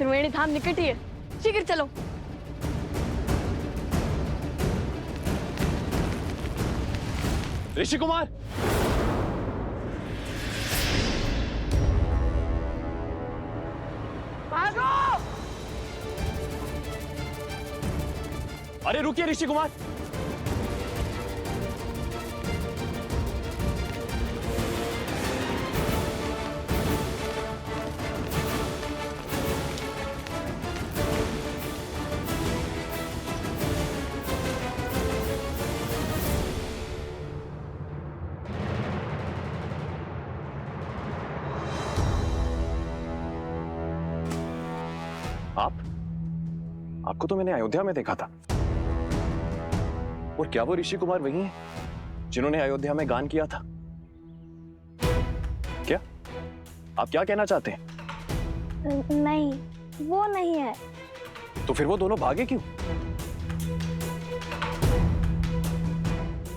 त्रिवेणी धाम निकट ही है, शीघ्र चलो। ऋषि कुमार, भागो! अरे रुकिए ऋषि कुमार। आपको तो मैंने अयोध्या में देखा था। और क्या वो ऋषि कुमार वही हैं जिन्होंने अयोध्या में गान किया था? क्या आप क्या कहना चाहते हैं? नहीं, वो नहीं है। तो फिर वो दोनों भागे क्यों?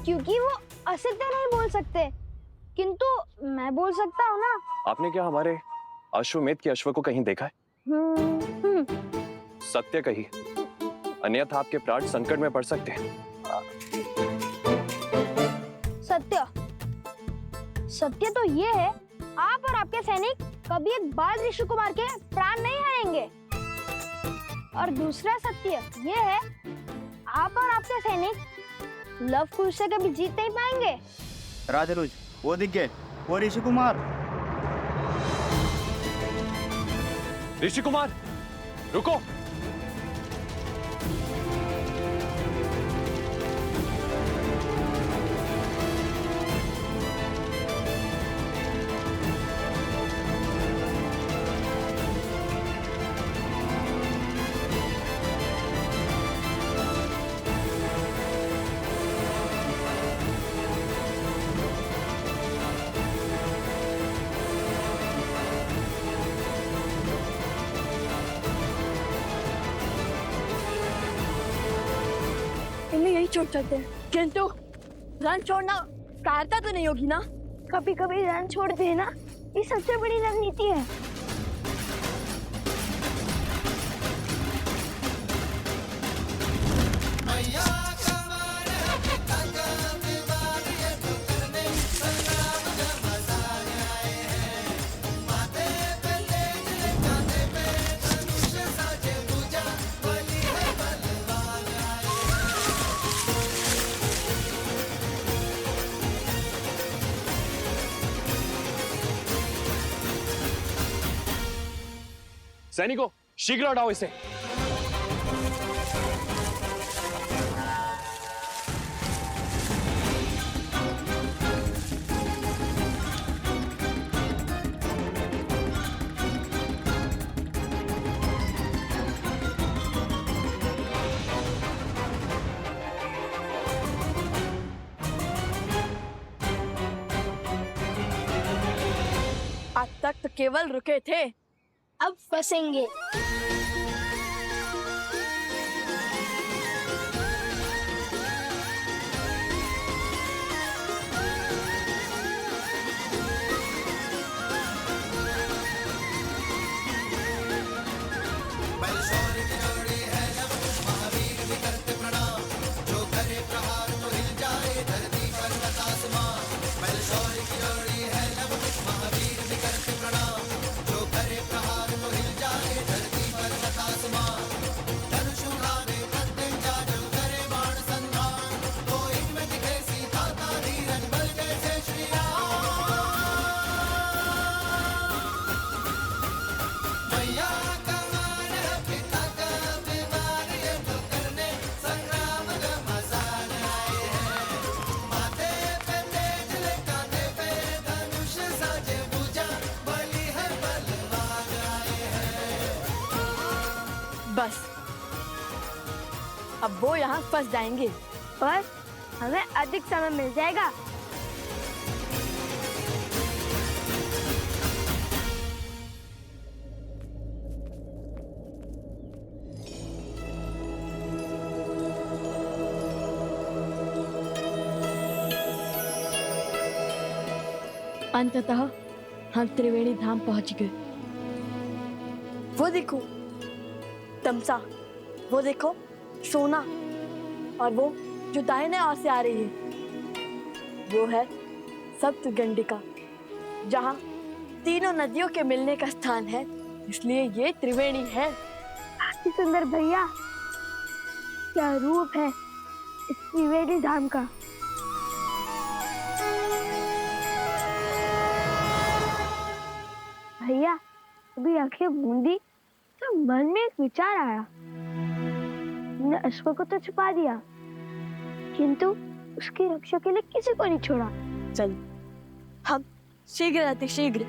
क्योंकि वो असत्य नहीं बोल सकते, किंतु मैं बोल सकता हूँ ना। आपने क्या हमारे अश्वमेध के अश्व को कहीं देखा है? सत्य कही, अन्यथा आपके प्राण संकट में पड़ सकते हैं। सत्य सत्य तो ये है, आप और आपके सैनिक कभी एक बाल ऋषि कुमार के प्राण नहीं हारेंगे। और दूसरा सत्य ये है, आप और आपके सैनिक लव कुश से कभी जीत नहीं पाएंगे। राजरुज, वो दिख गए, वो ऋषि कुमार। ऋषि कुमार रुको। इन्हें यही छोड़ चलते हैं, किंतु रन छोड़ना कारता तो नहीं होगी ना? कभी कभी रण छोड़ देना ये सबसे बड़ी रणनीति है। सैनिकों, शीघ्र हटाओ इसे। आज तक तो केवल रुके थे, अब फंसेंगे। बस अब वो यहाँ फंस जाएंगे, पर हमें अधिक समय मिल जाएगा। अंततः हम त्रिवेणी धाम पहुंच गए। वो देखो, तमसा, वो देखो सोना, और वो जो दाहिने ओर से आ रही है वो है सप्तगंडिका, जहाँ तीनों नदियों के मिलने का स्थान है, इसलिए ये त्रिवेणी है। अति सुंदर भैया, क्या रूप है इस त्रिवेणी धाम का। भैया अभी आंखें मूंदी तो मन में एक विचार आया। हमने अश्व को तो छुपा दिया, किंतु उसकी रक्षा के लिए किसी को नहीं छोड़ा। चल हम शीघ्र अति शीघ्र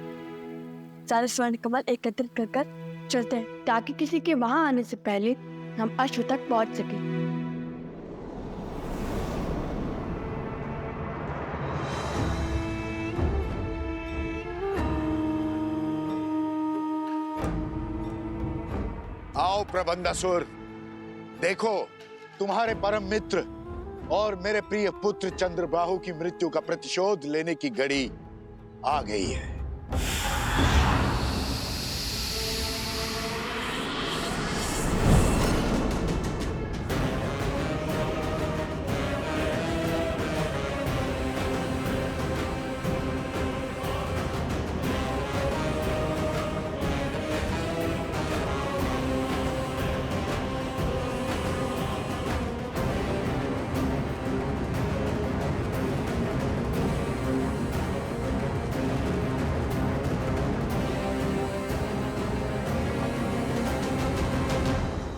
सारे स्वर्ण कमल एकत्रित कर कर चलते हैं, ताकि किसी के वहां आने से पहले हम अश्व तक पहुंच सके। आओ प्रबंधासुर, देखो तुम्हारे परम मित्र और मेरे प्रिय पुत्र चंद्रबाहु की मृत्यु का प्रतिशोध लेने की घड़ी आ गई है।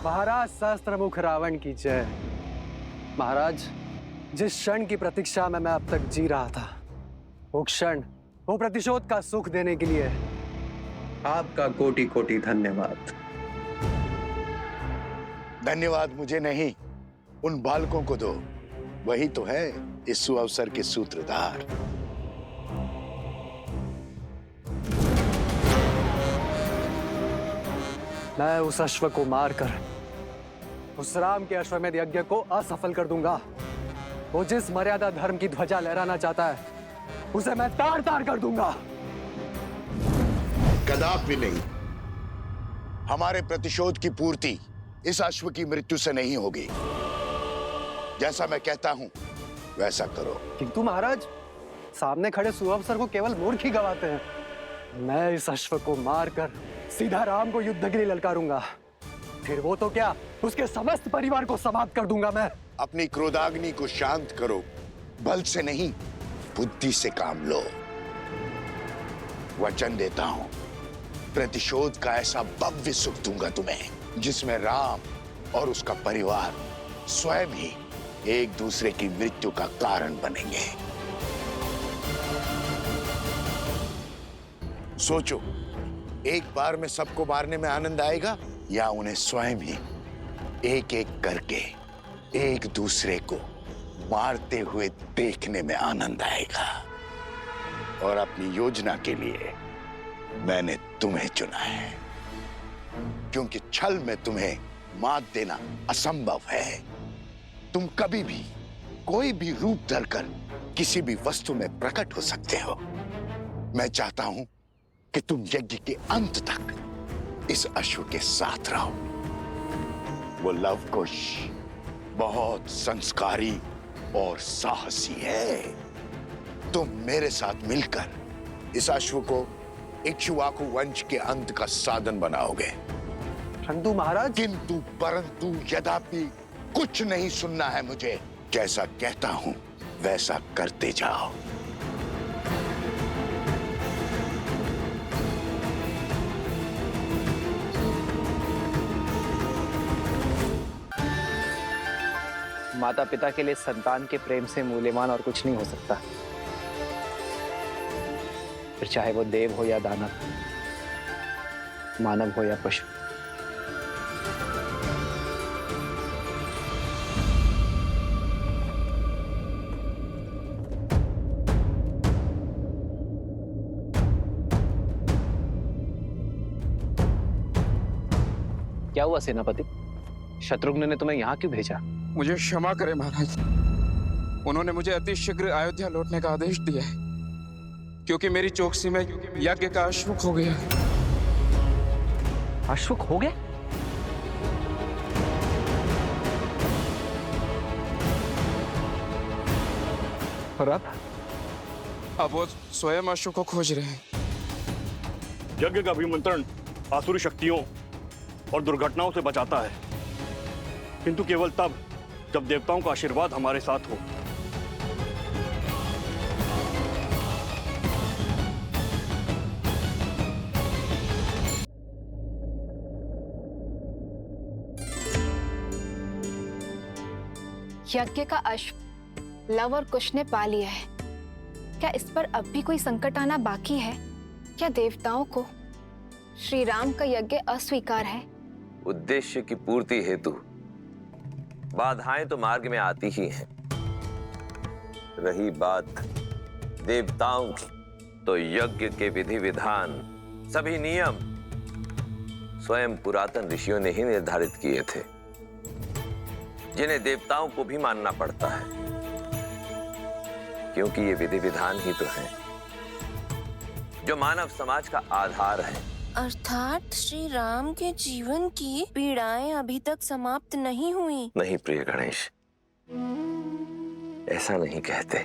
महाराज सहस्त्रमुख रावण की जय। महाराज, जिस क्षण की प्रतीक्षा में मैं अब तक जी रहा था, वो क्षण, वो प्रतिशोध का सुख देने के लिए आपका कोटि कोटि धन्यवाद। धन्यवाद मुझे नहीं, उन बालकों को दो, वही तो है इस सुअवसर के सूत्रधार। मैं उस अश्व को मारकर उस राम के अश्वमेध यज्ञ को असफल कर दूंगा। वो जिस मर्यादा धर्म की ध्वजा लहराना चाहता है, उसे मैं तार तार कर दूंगा। कदापि नहीं। हमारे प्रतिशोध की पूर्ति इस अश्व की मृत्यु से नहीं होगी। जैसा मैं कहता हूं वैसा करो। किंतु महाराज, सामने खड़े सुअवसर को केवल मूर्ख ही गवाते हैं। मैं इस अश्व को मारकर सीधा राम को युद्ध के लिए ललकारूंगा। फिर वो तो क्या, उसके समस्त परिवार को समाप्त कर दूंगा मैं। अपनी क्रोधाग्नि को शांत करो, बल से नहीं बुद्धि से काम लो। वचन देता हूं, प्रतिशोध का ऐसा भव्य सुख दूंगा तुम्हें, जिसमें राम और उसका परिवार स्वयं ही एक दूसरे की मृत्यु का कारण बनेंगे। सोचो, एक बार में सबको मारने में आनंद आएगा, या उन्हें स्वयं ही एक एक करके एक दूसरे को मारते हुए देखने में आनंद आएगा। और अपनी योजना के लिए मैंने तुम्हें चुना है, क्योंकि छल में तुम्हें मात देना असंभव है। तुम कभी भी कोई भी रूप धरकर किसी भी वस्तु में प्रकट हो सकते हो। मैं चाहता हूं कि तुम यज्ञ के अंत तक इस अश्व के साथ रहो। वो लवकुश बहुत संस्कारी और साहसी है। तुम मेरे साथ मिलकर इस अश्व को इक्ष्वाकु वंश के अंत का साधन बनाओगे। परंतु महाराज, किंतु परंतु यद्यपि कुछ नहीं सुनना है मुझे। जैसा कहता हूं वैसा करते जाओ। माता पिता के लिए संतान के प्रेम से मूल्यवान और कुछ नहीं हो सकता, फिर चाहे वो देव हो या दानव, मानव हो या पशु। क्या हुआ सेनापति? शत्रुघ्न ने तुम्हें यहाँ क्यों भेजा? मुझे क्षमा करें महाराज, उन्होंने मुझे अति शीघ्र अयोध्या लौटने का आदेश दिया है, क्योंकि मेरी चौकसी में यज्ञ का अश्वक हो गया। अश्वक हो गया? और अब वो स्वयं अशु को खोज रहे हैं। यज्ञ का अभिमंत्रण आसुरी शक्तियों और दुर्घटनाओं से बचाता है, किंतु केवल तब जब देवताओं का आशीर्वाद हमारे साथ हो। यज्ञ का अश्व लव और कुश ने पा लिया है। क्या इस पर अब भी कोई संकट आना बाकी है? क्या देवताओं को श्री राम का यज्ञ अस्वीकार है? उद्देश्य की पूर्ति हेतु बाधाएं तो मार्ग में आती ही हैं। रही बात देवताओं की, तो यज्ञ के विधि विधान, सभी नियम स्वयं पुरातन ऋषियों ने ही निर्धारित किए थे, जिन्हें देवताओं को भी मानना पड़ता है, क्योंकि ये विधि विधान ही तो है जो मानव समाज का आधार है। अर्थात श्री राम के जीवन की पीड़ाएं अभी तक समाप्त नहीं हुई। नहीं प्रिय गणेश, ऐसा नहीं कहते,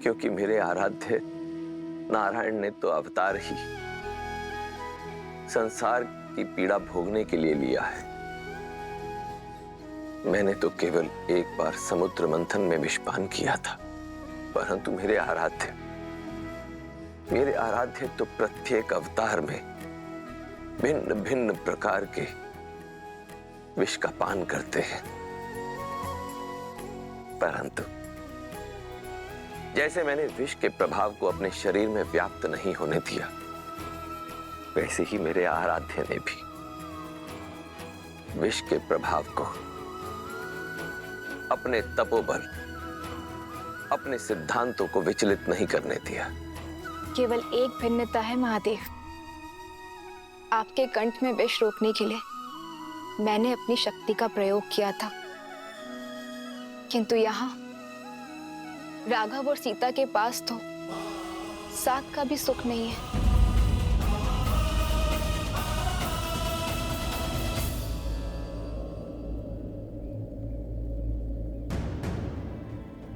क्योंकि मेरे आराध्य नारायण ने तो अवतार ही संसार की पीड़ा भोगने के लिए लिया है। मैंने तो केवल एक बार समुद्र मंथन में विषपान किया था, परंतु मेरे आराध्य तो प्रत्येक अवतार में भिन्न भिन्न प्रकार के विष का पान करते हैं। परंतु जैसे मैंने विष के प्रभाव को अपने शरीर में व्याप्त नहीं होने दिया, वैसे ही मेरे आराध्य ने भी विष के प्रभाव को अपने तपोबल, अपने सिद्धांतों को विचलित नहीं करने दिया। केवल एक भिन्नता है महादेव, आपके कंठ में विष रोकने के लिए मैंने अपनी शक्ति का प्रयोग किया था, किंतु यहाँ राघव और सीता के पास तो साग का भी सुख नहीं है।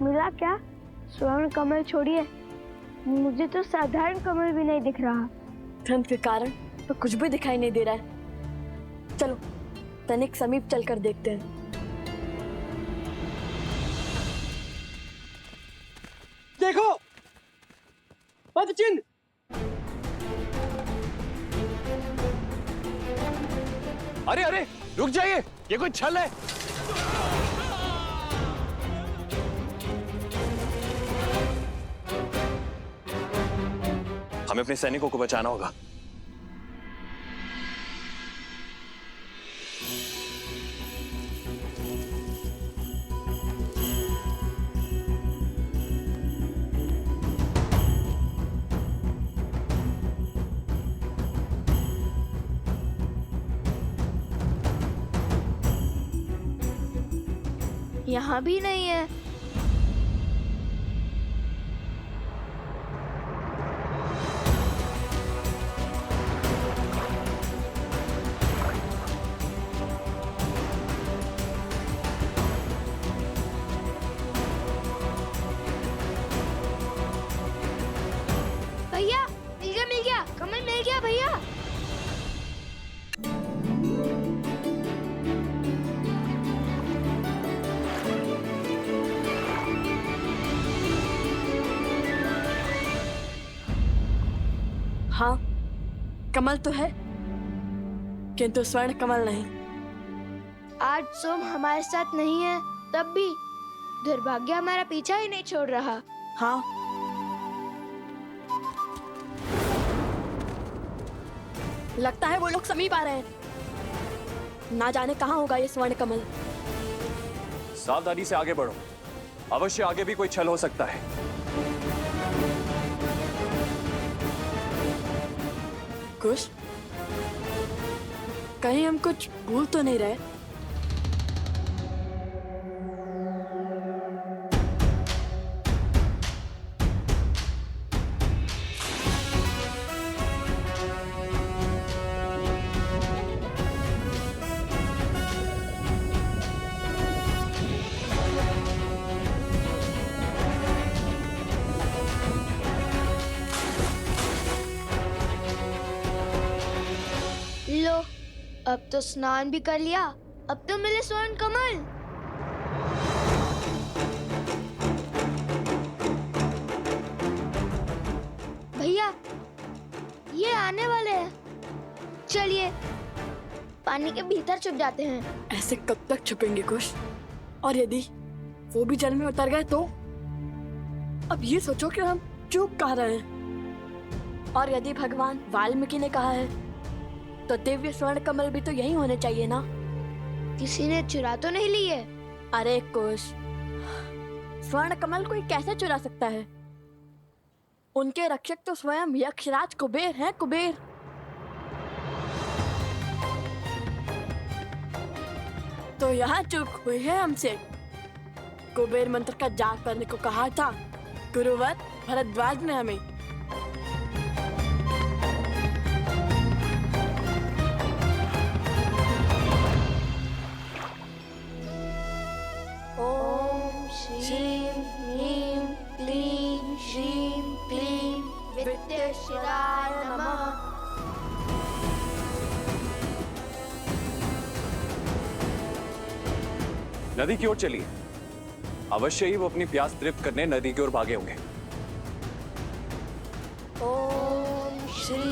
मिला क्या? स्वर्ण कमल छोड़िए, मुझे तो साधारण कमल भी नहीं दिख रहा। ठंड के कारण तो कुछ भी दिखाई नहीं दे रहा है। चलो तनिक समीप चलकर देखते हैं। देखो पद चिन्ह। अरे अरे रुक जाइए, ये कोई छल है। हमें अपने सैनिकों को बचाना होगा। यहाँ भी नहीं है। भैया मिल गया, कमल मिल गया भैया। हाँ, कमल तो है, किंतु स्वर्ण कमल नहीं। आज सोम हमारे साथ नहीं है, तब भी दुर्भाग्य हमारा पीछा ही नहीं छोड़ रहा। हाँ, लगता है वो लोग समीप आ रहे हैं। ना जाने कहाँ होगा ये स्वर्ण कमल। सावधानी से आगे बढ़ो, अवश्य आगे भी कोई छल हो सकता है। कुश, कहीं हम कुछ भूल तो नहीं रहे? अब तो स्नान भी कर लिया, अब तो मिले स्वर्ण कमल। भैया ये आने वाले हैं, चलिए पानी के भीतर छुप जाते हैं। ऐसे कब तक छुपेंगे कुश? और यदि वो भी जल में उतर गए तो? अब ये सोचो कि हम चूक कह रहे हैं। और यदि भगवान वाल्मीकि ने कहा है तो दिव्य स्वर्ण कमल भी तो यही होने चाहिए ना? किसी ने चुरा तो नहीं लिए? अरे कुश, स्वर्ण कमल कोई कैसे चुरा सकता है? उनके रक्षक तो स्वयं यक्षराज कुबेर हैं, कुबेर। तो यहाँ चूक हुई है हमसे। कुबेर मंत्र का जाप करने को कहा था गुरुवर भरद्वाज ने हमें। ओम श्रीं ह्रीं क्लीं श्रीं क्लीं विद्येश्वराय नमः। नदी की ओर चलिए। अवश्य ही वो अपनी प्यास तृप्त करने नदी की ओर भागे होंगे। ओम श्रीं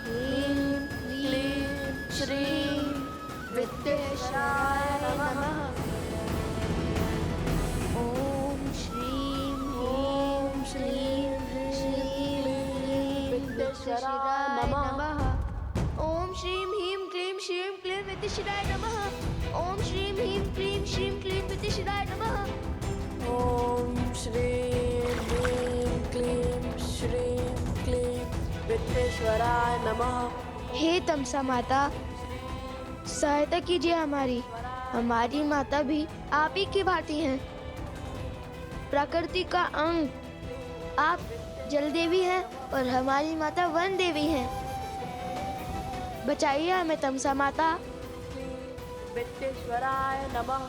ह्रीं क्लीं श्रीं विद्येश्वराय नमः। ओम श्रीं ह्रीं श्रीं क्लीं विद्येश्वराय नमः। ओम श्रीं ह्रीं क्लीं श्रीं क्लीं विद्येश्वराय नमः। ओम श्रीं ह्रीं क्लीं श्रीं क्लीं विद्येश्वराय नमः। ओम श्रीं ह्रीं क्लीं श्रीं क्लीं विद्येश्वराय नमः। हे तमसा माता, सहायता कीजिए हमारी। हमारी माता भी आप ही की भांति हैं, प्रकृति का अंग। आप जल देवी हैं और हमारी माता वन देवी हैं। बचाइए हमें तमसा माता। विद्येश्वराय नमः।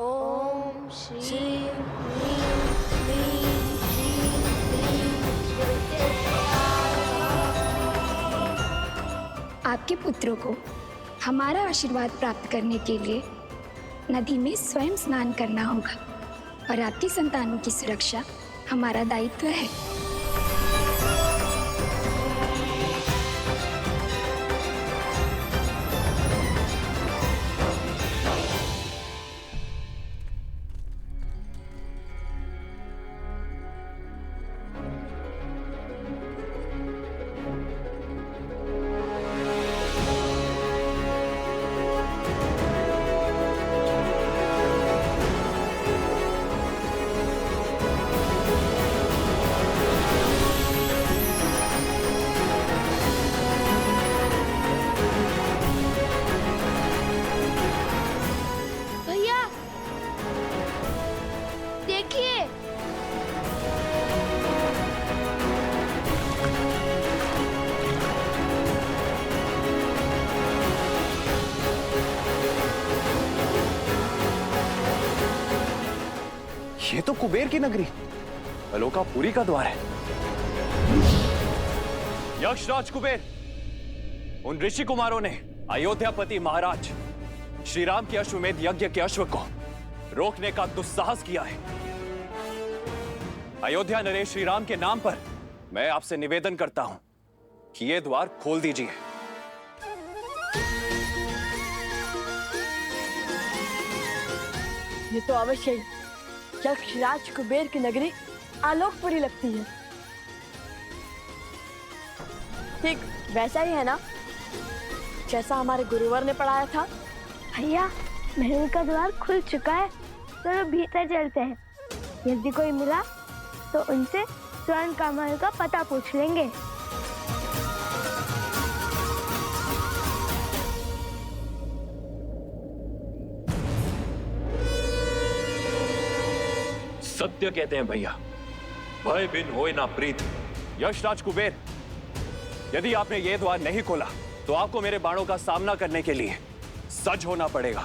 ओम श्रीं ह्रीं क्लीं श्रीं क्लीं विद्येश्वराय नमः। आपके पुत्रों को हमारा आशीर्वाद प्राप्त करने के लिए नदी में स्वयं स्नान करना होगा और आपकी संतानों की सुरक्षा हमारा दायित्व है। भैया देखिए, ये तो कुबेर की नगरी अलोकापुरी का द्वार है। यक्षराज कुबेर, उन ऋषि कुमारों ने अयोध्यापति महाराज श्री राम के अश्वमेध यज्ञ के अश्व को रोकने का दुस्साहस किया है। अयोध्या नरेश श्री राम के नाम पर मैं आपसे निवेदन करता हूं कि यह द्वार खोल दीजिए। ये तो अवश्य ही यक्षराज कुबेर की नगरी आलोकपुरी लगती है। ठीक वैसा ही है ना, जैसा हमारे गुरुवर ने पढ़ाया था। भैया महल का द्वार खुल चुका है, चलो भीतर चलते हैं। यदि कोई मिला तो उनसे स्वर्ण कमल का पता पूछ लेंगे। सत्य कहते हैं भैया, भय बिन होए ना प्रीत। यक्षराज कुबेर, यदि आपने ये द्वार नहीं खोला तो आपको मेरे बाणों का सामना करने के लिए सज्ज होना पड़ेगा।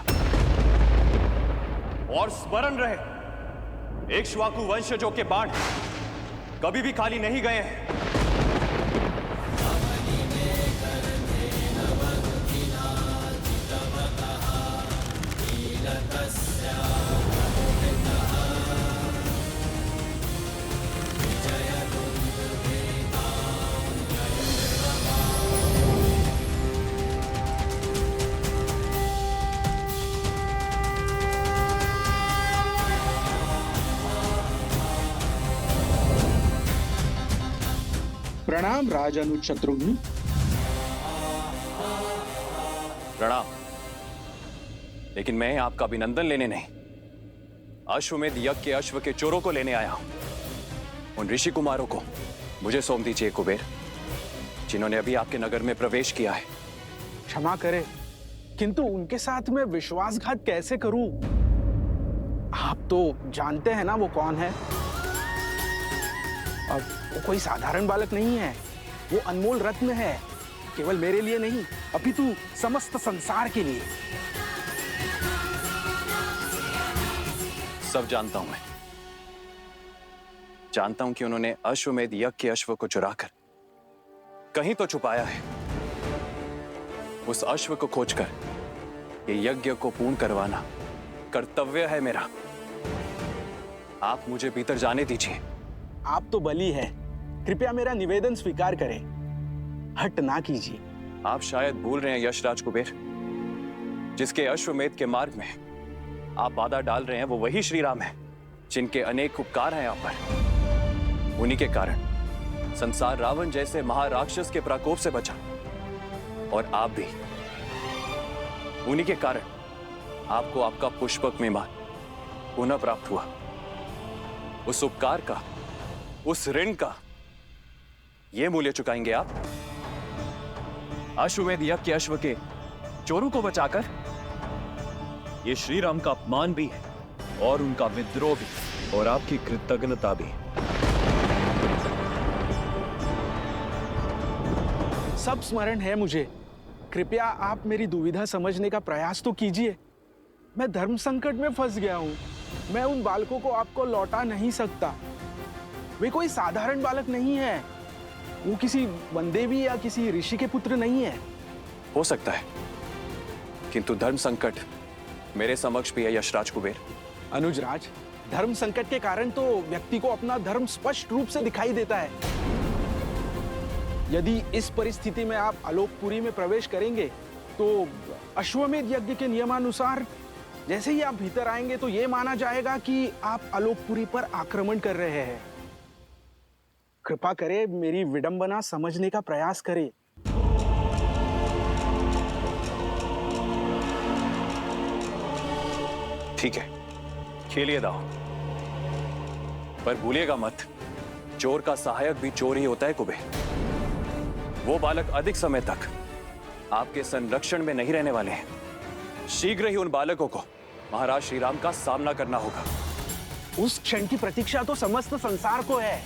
और स्मरण रहे, इक्ष्वाकु वंशजों के बाण कभी भी खाली नहीं गए हैं। प्रणाम राजानुज शत्रुघ्न। प्रणाम। लेकिन मैं आपका अभिनंदन लेने नहीं, अश्वमेध यज्ञ के अश्व के चोरों को लेने आया हूं। उन ऋषि कुमारों को मुझे सौंप दीजिए कुबेर, जिन्होंने अभी आपके नगर में प्रवेश किया है। क्षमा करें, किंतु उनके साथ मैं विश्वासघात कैसे करूं? आप तो जानते हैं ना वो कौन है। और वो कोई साधारण बालक नहीं है, वो अनमोल रत्न है, केवल मेरे लिए नहीं अपितु समस्त संसार के लिए। सब जानता हूं मैं, जानता हूं कि उन्होंने अश्वमेध यज्ञ के अश्व को चुराकर कहीं तो छुपाया है। उस अश्व को खोजकर ये यज्ञ को पूर्ण करवाना कर्तव्य है मेरा। आप मुझे भीतर जाने दीजिए। आप तो बली है, कृपया मेरा निवेदन स्वीकार करें, हट ना कीजिए। आप शायद भूल रहे हैं यशराज कुबेर, जिसके अश्वमेध के मार्ग में आप बाधा डाल रहे हैं वो वही श्री राम है, जिनके अनेक उपकार हैं आप पर। उन्हीं के कारण संसार रावण जैसे महाराक्षस के प्रकोप से बचा, और आप भी। उन्हीं के कारण आपको आपका पुष्पक विमान पुनः प्राप्त हुआ। उस उपकार का, उस ऋण का ये मूल्य चुकाएंगे आप? अश्वमेध यज्ञ के अश्व के चोरों को बचाकर? ये श्री राम का अपमान भी है और उनका विद्रोह भी, और आपकी कृतज्ञता भी। सब स्मरण है मुझे, कृपया आप मेरी दुविधा समझने का प्रयास तो कीजिए। मैं धर्म संकट में फंस गया हूं, मैं उन बालकों को आपको लौटा नहीं सकता। वे कोई साधारण बालक नहीं है, वो किसी वनदेवी या किसी ऋषि के पुत्र नहीं है। हो सकता है, किंतु धर्म संकट मेरे समक्ष भी है यशराज कुबेर। अनुजराज, धर्म संकट के कारण तो व्यक्ति को अपना धर्म स्पष्ट रूप से दिखाई देता है। यदि इस परिस्थिति में आप आलोकपुरी में प्रवेश करेंगे तो अश्वमेध यज्ञ के नियमानुसार जैसे ही आप भीतर आएंगे तो यह माना जाएगा कि आप आलोकपुरी पर आक्रमण कर रहे हैं। कृपा करें, मेरी विडंबना समझने का प्रयास करें। ठीक है, खेलिए दाव, पर भूलिएगा मत, चोर का सहायक भी चोर ही होता है कुबेर। वो बालक अधिक समय तक आपके संरक्षण में नहीं रहने वाले हैं। शीघ्र ही उन बालकों को महाराज श्री राम का सामना करना होगा। उस क्षण की प्रतीक्षा तो समस्त संसार को है।